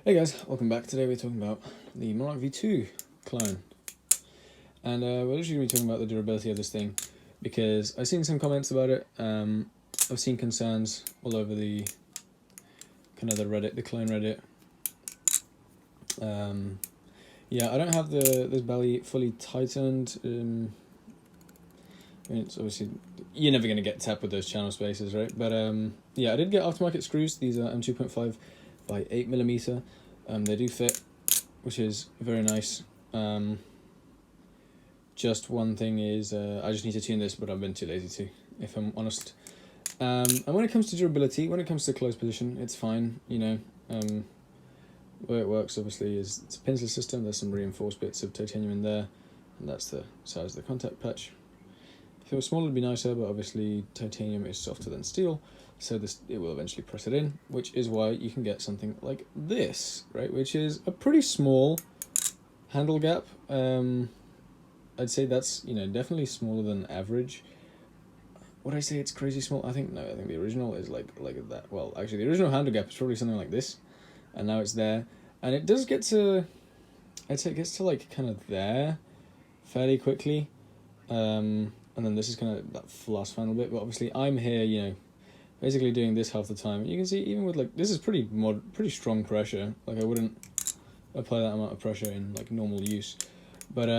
Hey guys, welcome back. Today we're talking about the Monarch V2 clone. And we're literally going to be talking about the durability of this thing because I've seen some comments about it. I've seen concerns all over the kind of the Reddit, the clone Reddit. Yeah, I don't have this belly fully tightened. I mean, it's obviously, you're never going to get tap with those channel spaces, right? But yeah, I did get aftermarket screws. These are M2.5 by 8mm. They do fit, which is very nice. Just one thing is I just need to tune this, but I've been too lazy to, if I'm honest. And when it comes to durability, when it comes to closed position, it's fine, you know. The way it works, obviously, is it's a pincer system. There's some reinforced bits of titanium in there, and that's the size of the contact patch. If it was smaller, it'd be nicer, but obviously titanium is softer than steel, so it will eventually press it in, which is why you can get something like this, right? Which is a pretty small handle gap. I'd say that's, you know, definitely smaller than average. Would I say it's crazy small? I think the original is like that. Well, actually, the original handle gap is probably something like this, and now it's there, and it does get to, I'd say it gets to like kind of there, fairly quickly, and then this is kind of that last final bit. But obviously, I'm here, you know, basically doing this half the time. You can see even with like this is pretty strong pressure. Like I wouldn't apply that amount of pressure in like normal use, but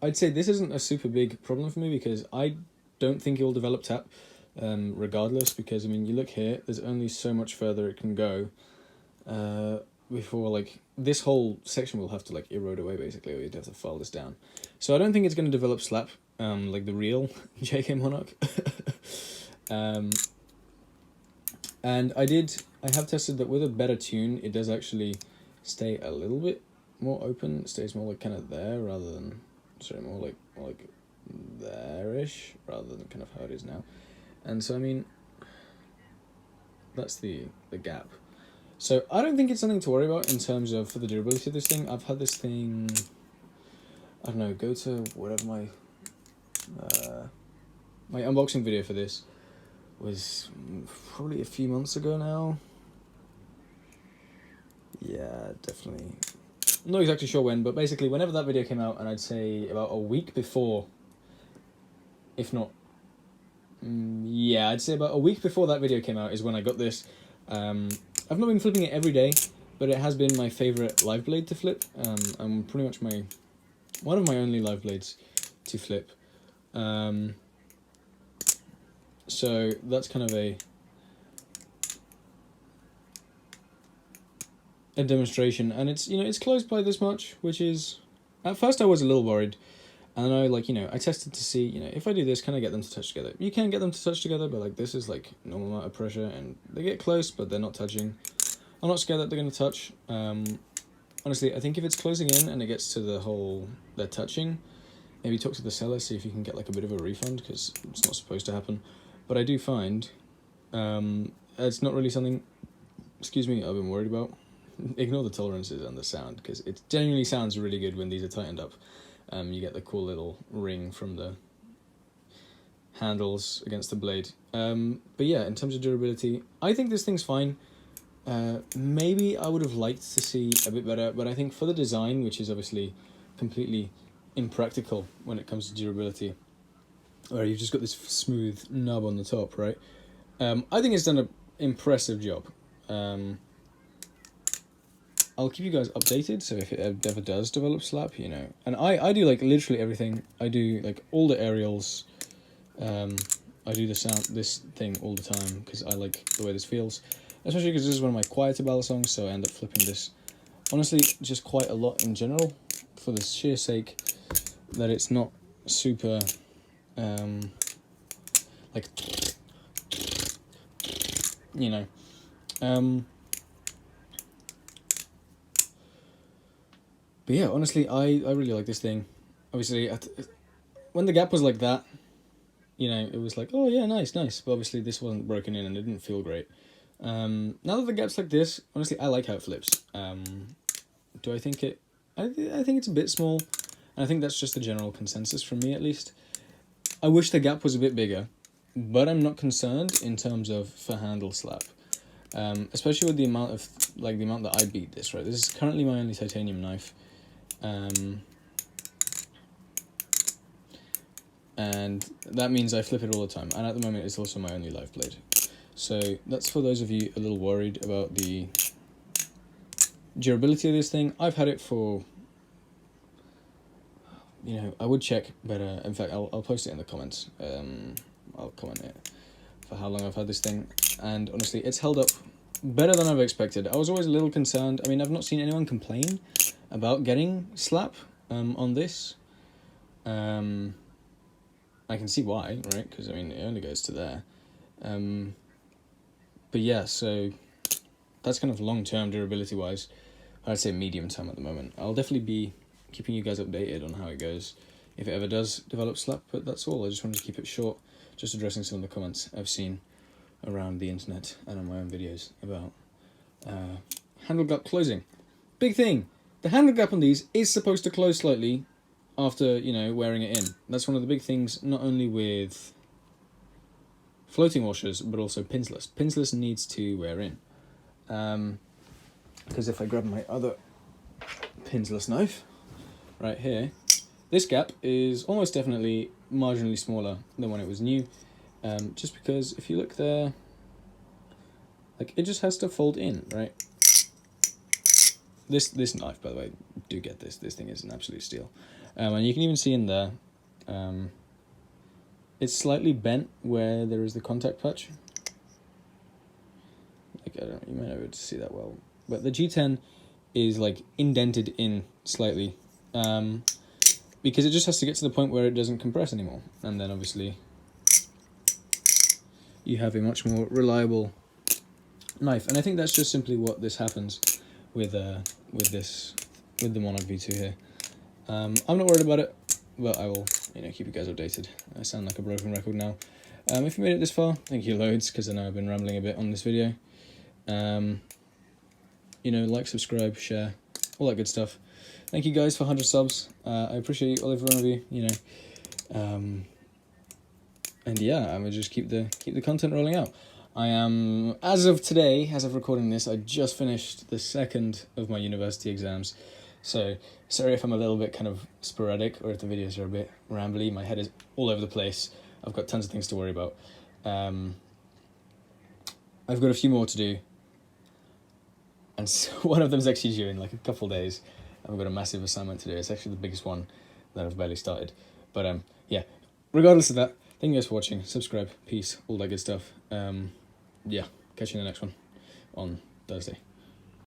I'd say this isn't a super big problem for me because I don't think it will develop tap, regardless. Because I mean, you look here, there's only so much further it can go, before like this whole section will have to like erode away basically, or you'd have to file this down. So I don't think it's going to develop slap, like the real JK Monarch. And I have tested that with a better tune, it does actually stay a little bit more open. It stays more like kind of there rather than. Sorry, more like there-ish, rather than kind of how it is now. And so, I mean, that's the gap. So I don't think it's something to worry about in terms of for the durability of this thing. I've had this thing, I don't know, go to whatever my unboxing video for this was probably a few months ago now. Yeah, definitely. I'm not exactly sure when, but basically whenever that video came out, and I'd say about a week before, if not, yeah, I'd say about a week before that video came out is when I got this. I've not been flipping it every day, but it has been my favourite live blade to flip. I'm pretty much one of my only live blades to flip. So that's kind of a demonstration, and it's, you know, it's closed by this much, which is, at first I was a little worried, and then I tested to see, you know, if I do this, can I get them to touch together? You can get them to touch together, but like this is like normal amount of pressure, and they get close, but they're not touching. I'm not scared that they're going to touch. Honestly, I think if it's closing in and it gets to they're touching, maybe talk to the seller, see if you can get like a bit of a refund, because it's not supposed to happen. But I do find it's not really something, excuse me, I've been worried about. Ignore the tolerances and the sound, because it genuinely sounds really good when these are tightened up. You get the cool little ring from the handles against the blade. But yeah, in terms of durability, I think this thing's fine. Maybe I would have liked to see a bit better, but I think for the design, which is obviously completely impractical when it comes to durability, where you've just got this smooth nub on the top, right? I think it's done an impressive job. I'll keep you guys updated, so if it ever does develop slap, you know. And I do like literally everything. I do like all the aerials. I do this thing all the time because I like the way this feels. Especially because this is one of my quieter ballad songs, so I end up flipping this, honestly, just quite a lot in general, for the sheer sake that it's not super, like, you know. But yeah, honestly, I really like this thing. Obviously, when the gap was like that, you know, it was like, oh yeah, nice. But obviously this wasn't broken in and it didn't feel great. Now that the gap's like this, honestly, I like how it flips. Do I think it... I think it's a bit small, and I think that's just the general consensus from me, at least. I wish the gap was a bit bigger, but I'm not concerned in terms of for handle slap. especially with the amount of the amount that I beat this. Right, this is currently my only titanium knife, and that means I flip it all the time. And at the moment, it's also my only live blade. So that's for those of you a little worried about the durability of this thing. I've had it for, I would check, but in fact, I'll post it in the comments. I'll comment it for how long I've had this thing, and honestly, it's held up better than I've expected. I was always a little concerned. I mean, I've not seen anyone complain about getting slap on this. I can see why, right? Because I mean, it only goes to there. But yeah, so that's kind of long-term durability-wise. I'd say medium-term at the moment. I'll definitely be keeping you guys updated on how it goes, if it ever does develop slap, but that's all. I just wanted to keep it short, just addressing some of the comments I've seen around the internet and on my own videos about handle gap closing. Big thing! The handle gap on these is supposed to close slightly after, wearing it in. That's one of the big things, not only with floating washers, but also pinsless. Pinsless needs to wear in. Because if I grab my other pinsless knife, right here, this gap is almost definitely marginally smaller than when it was new. Just because if you look there, it just has to fold in, right? This knife, by the way, do get this. This thing is an absolute steal. And you can even see in there, it's slightly bent where there is the contact patch. You might not be able to see that well, but the G10 is indented in slightly, because it just has to get to the point where it doesn't compress anymore, and then obviously you have a much more reliable knife. And I think that's just simply what this happens with the Monarch V2 here. I'm not worried about it, but I will keep you guys updated. I sound like a broken record now. If you made it this far, thank you loads, because I know I've been rambling a bit on this video. Like, subscribe, share, all that good stuff. Thank you guys for 100 subs. I appreciate all every one of you. And yeah, I will just keep the content rolling out. I am, as of today, as of recording this, I just finished the second of my university exams. So sorry if I'm a little bit kind of sporadic, or if the videos are a bit rambly. My head is all over the place. I've got tons of things to worry about. I've got a few more to do. And so one of them is actually due in a couple of days. I've got a massive assignment to do. It's actually the biggest one that I've barely started. But yeah, regardless of that, thank you guys for watching. Subscribe, peace, all that good stuff. Yeah, catch you in the next one on Thursday.